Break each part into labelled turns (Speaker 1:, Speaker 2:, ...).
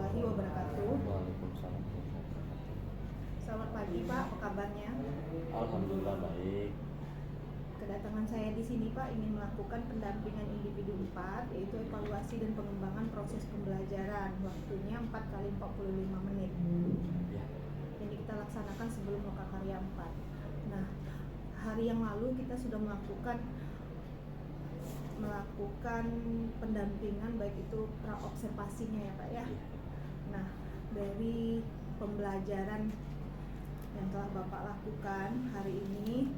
Speaker 1: warahmatullahi wabarakatuh.
Speaker 2: Waalaikumsalam.
Speaker 1: Selamat pagi Pak, apa kabarnya?
Speaker 2: Alhamdulillah baik.
Speaker 1: Kedatangan saya di sini Pak ingin melakukan pendampingan individu 4, yaitu evaluasi dan pengembangan proses pembelajaran. Waktunya 4 kali 45 menit.
Speaker 2: Ya.
Speaker 1: Ini kita laksanakan sebelum lokakarya 4. Nah, hari yang lalu kita sudah melakukan pendampingan baik itu praobservasinya ya Pak ya. Nah, dari pembelajaran yang telah Bapak lakukan hari ini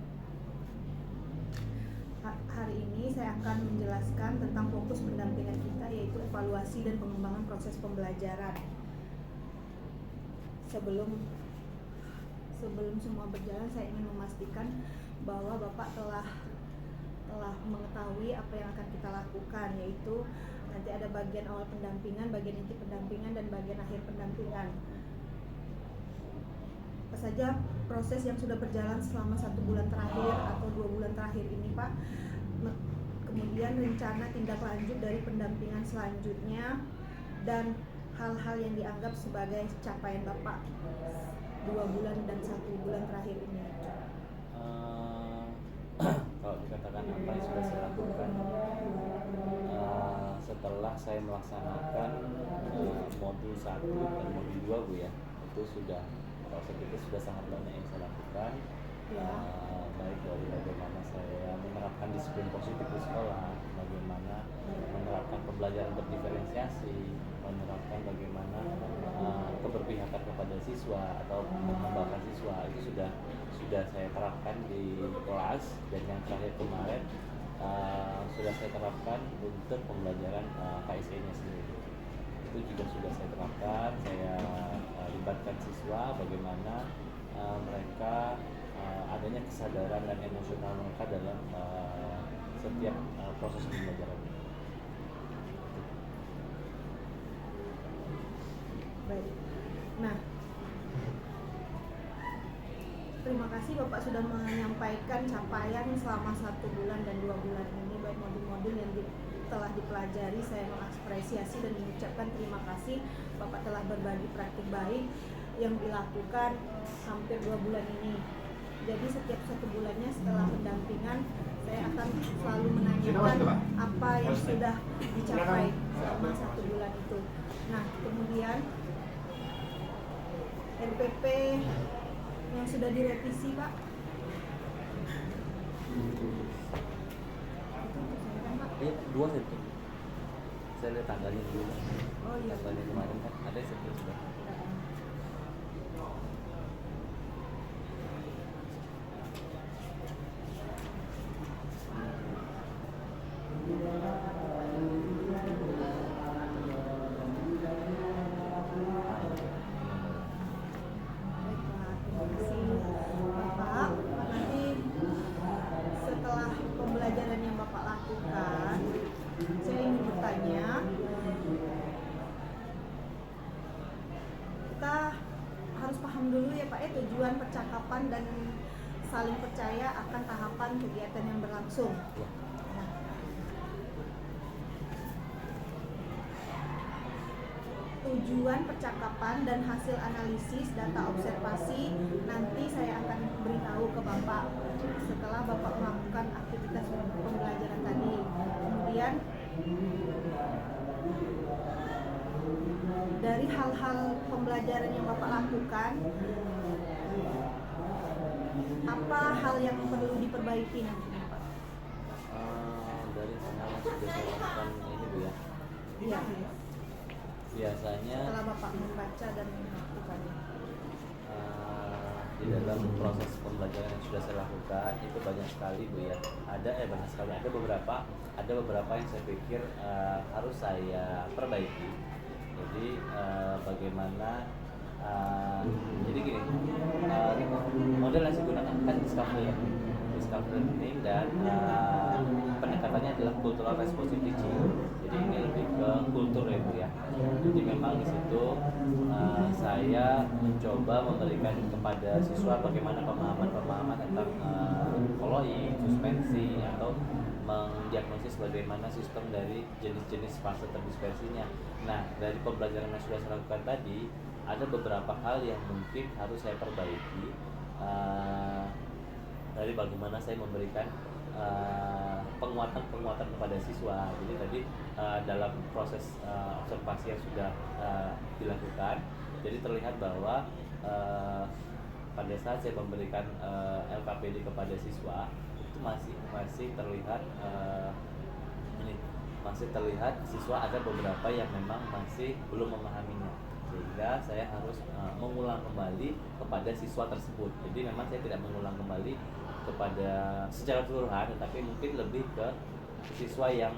Speaker 1: saya akan menjelaskan tentang fokus pendampingan kita, yaitu evaluasi dan pengembangan proses pembelajaran. Sebelum semua berjalan, saya ingin memastikan bahwa Bapak telah mengetahui apa yang akan kita lakukan, yaitu nanti ada bagian awal pendampingan, bagian inti pendampingan, dan bagian akhir pendampingan. Apa saja proses yang sudah berjalan selama 1 bulan terakhir atau 2 bulan terakhir ini Pak, kemudian rencana tindak lanjut dari pendampingan selanjutnya, dan hal-hal yang dianggap sebagai capaian Bapak 2 bulan dan 1 bulan terakhir ini.
Speaker 2: Kalau dikatakan apa yang sudah saya lakukan setelah saya melaksanakan modul 1 dan modul 2 Bu ya, itu sudah proses itu sudah sangat banyak yang saya lakukan. Baik dari bagaimana saya menerapkan disiplin positif di sekolah, bagaimana menerapkan pembelajaran berdiferensiasi, menerapkan bagaimana keberpihakan kepada siswa atau mengembangkan siswa, itu sudah saya terapkan di kelas, dan yang terakhir kemarin sudah saya terapkan untuk pembelajaran KSE-nya sendiri. Itu juga sudah saya terapkan, saya libatkan siswa bagaimana mereka adanya kesadaran dan emosional mereka dalam setiap proses pembelajaran.
Speaker 1: Baik. Nah, terima kasih Bapak sudah menyampaikan capaian selama 1 bulan dan 2 bulan ini, baik modul-modul yang telah dipelajari. Saya mengapresiasi dan mengucapkan terima kasih Bapak telah berbagi praktik baik yang dilakukan hampir 2 bulan ini. Jadi setiap 1 bulannya setelah pendampingan, saya akan selalu menanyakan apa yang sudah dicapai selama 1 bulan itu. Nah, kemudian RPP yang sudah direvisi Pak,
Speaker 2: Ya, 2 itu. Saya lihat tanggalnya dulu.
Speaker 1: Oh iya.
Speaker 2: Tanggalnya kemarin kan ada sebelum sudah.
Speaker 1: Bapak, nanti setelah pembelajaran yang Bapak lakukan, saya ingin bertanya, kita harus paham dulu ya Pak ya, tujuan percakapan dan saling percaya akan tahapan kegiatan yang berlangsung. Tujuan percakapan dan hasil analisis data observasi nanti saya akan beritahu ke Bapak setelah Bapak melakukan aktivitas pembelajaran tadi. Kemudian dari hal-hal pembelajaran yang Bapak lakukan, apa hal yang perlu diperbaiki nantinya Pak?
Speaker 2: Dari hal yang sudah saya lakukan ini Bu ya.
Speaker 1: Iya.
Speaker 2: Biasanya
Speaker 1: Setelah Bapak membaca dan melakukannya,
Speaker 2: di dalam proses pembelajaran yang sudah saya lakukan itu banyak sekali Bu ya. Ada beberapa yang saya pikir harus saya perbaiki. Jadi bagaimana jadi gini, model yang saya gunakan kan discovery learning, dan pendekatannya adalah cultural responsive teaching. Jadi ini lebih ke kultur ya Bu ya. Jadi memang memang di situ saya mencoba memberikan kepada siswa bagaimana pemahaman tentang following, suspensi, atau mendiagnosis bagaimana sistem dari jenis-jenis fase terdispersinya. Nah, dari pembelajaran yang sudah saya lakukan tadi, ada beberapa hal yang mungkin harus saya perbaiki dari bagaimana saya memberikan penguatan kepada siswa. Jadi tadi dalam proses observasi yang sudah dilakukan, jadi terlihat bahwa pada saat saya memberikan LKPD kepada siswa itu masih terlihat masih terlihat siswa ada beberapa yang memang masih belum memahaminya, sehingga saya harus mengulang kembali kepada siswa tersebut. Jadi memang saya tidak mengulang kembali kepada secara keseluruhan, tetapi mungkin lebih ke siswa yang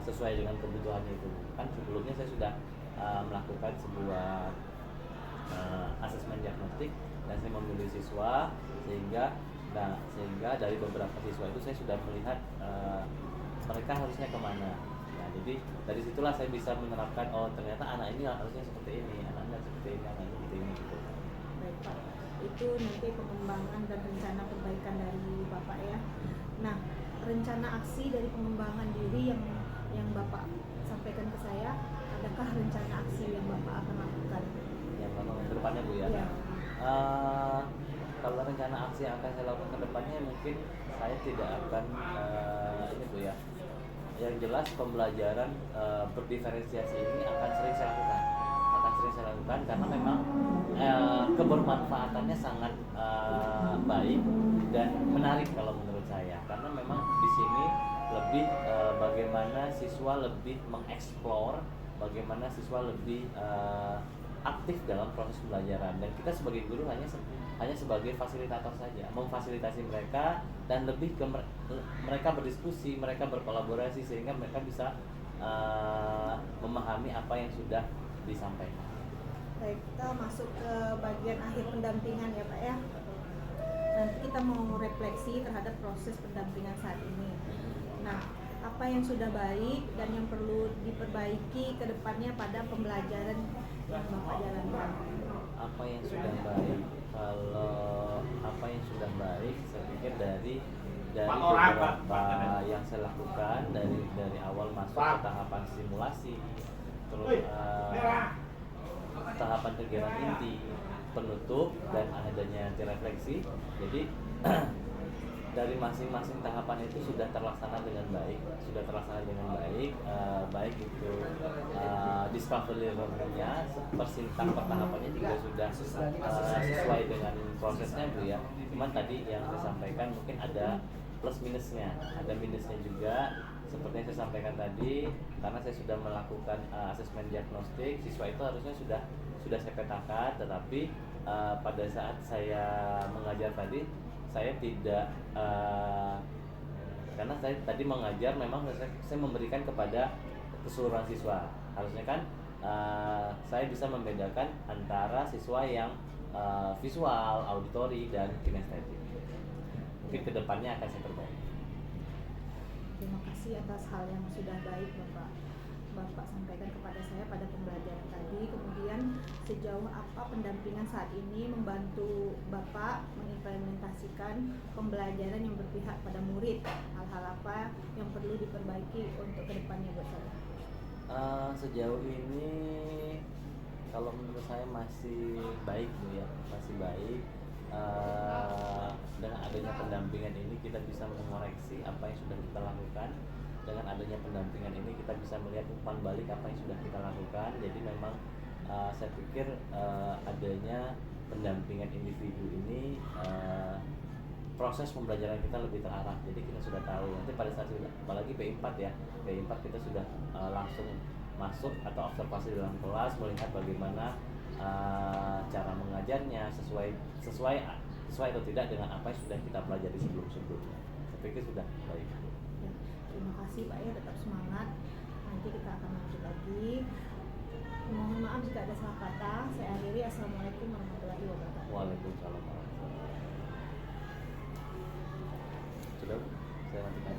Speaker 2: sesuai dengan kebutuhannya itu. Kan sebelumnya saya sudah melakukan sebuah asesmen diagnostik dan saya memilih siswa, sehingga dari beberapa siswa itu saya sudah melihat mereka harusnya kemana. Nah, jadi dari situlah saya bisa menerapkan, oh ternyata anak ini harusnya seperti ini, anak ini seperti ini, anak ini seperti ini gitu.
Speaker 1: Baik Pak, itu nanti pengembangan dan rencana perbaikan dari Bapak ya. Nah, rencana aksi dari pengembangan diri yang Bapak sampaikan ke saya, adakah rencana aksi yang Bapak akan lakukan?
Speaker 2: Yang lakukan ke depannya Bu ya?
Speaker 1: Ya.
Speaker 2: Kalau rencana aksi yang akan saya lakukan ke depannya, mungkin saya tidak akan ini Bu ya. Yang jelas pembelajaran berdiferensiasi ini akan sering saya lakukan karena memang kebermanfaatannya sangat baik dan menarik kalau menurut saya, karena memang di sini lebih bagaimana siswa lebih mengeksplor, bagaimana siswa lebih aktif dalam proses pembelajaran, dan kita sebagai guru hanya sebagai fasilitator saja, memfasilitasi mereka dan lebih ke mereka berdiskusi, mereka berkolaborasi sehingga mereka bisa memahami apa yang sudah disampaikan.
Speaker 1: Baik, kita masuk ke bagian akhir pendampingan ya Pak ya. Nanti kita mau refleksi terhadap proses pendampingan saat ini. Nah, apa yang sudah baik dan yang perlu diperbaiki ke depannya pada pembelajaran yang Bapak jalankan?
Speaker 2: Apa yang sudah baik? Kalau apa yang sudah baik, saya pikir dari beberapa yang saya lakukan dari awal masuk ke tahapan simulasi, terus tahapan kegiatan inti, penutup, dan adanya refleksi. Jadi dari masing-masing tahapan itu sudah terlaksana dengan baik, baik itu discovery learning-nya, persintang pertahapannya juga sudah sesuai dengan prosesnya Bu ya. Cuman tadi yang saya sampaikan mungkin ada plus minusnya, ada minusnya juga. Seperti yang saya sampaikan tadi, karena saya sudah melakukan asesmen diagnostik, siswa itu harusnya sudah saya petakan, tetapi pada saat saya mengajar tadi, saya tidak karena saya tadi mengajar memang saya memberikan kepada keseluruhan siswa. Harusnya kan saya bisa membedakan antara siswa yang visual, auditori, dan kinestetik. Mungkin kedepannya akan saya perbaiki.
Speaker 1: Terima kasih atas hal yang sudah baik Bapak sampaikan kepada saya pada pembelajaran tadi. Kemudian sejauh apa pendampingan saat ini membantu Bapak mengimplementasikan pembelajaran yang berpihak pada murid? Hal-hal apa yang perlu diperbaiki untuk kedepannya buat saya?
Speaker 2: Sejauh ini kalau menurut saya masih baik Bu ya, masih baik. Dengan adanya pendampingan ini kita bisa mengoreksi apa yang sudah kita lakukan. Dengan adanya pendampingan ini kita bisa melihat umpan balik apa yang sudah kita lakukan. Jadi memang saya pikir adanya pendampingan individu ini proses pembelajaran kita lebih terarah. Jadi kita sudah tahu nanti pada saat itu, apalagi P4 ya, P4 kita sudah langsung masuk atau observasi dalam kelas, melihat bagaimana cara mengajarnya sesuai atau tidak dengan apa yang sudah kita pelajari sebelumnya. Saya pikir sudah baik.
Speaker 1: Ya, terima kasih Pak ya, tetap semangat. Nanti kita akan lanjut lagi. Mohon maaf jika ada salah kata. Saya akhiri. Assalamualaikum warahmatullahi wabarakatuh.
Speaker 2: Waalaikumsalam warahmatullahi wabarakatuh. Sudah, saya nantikan.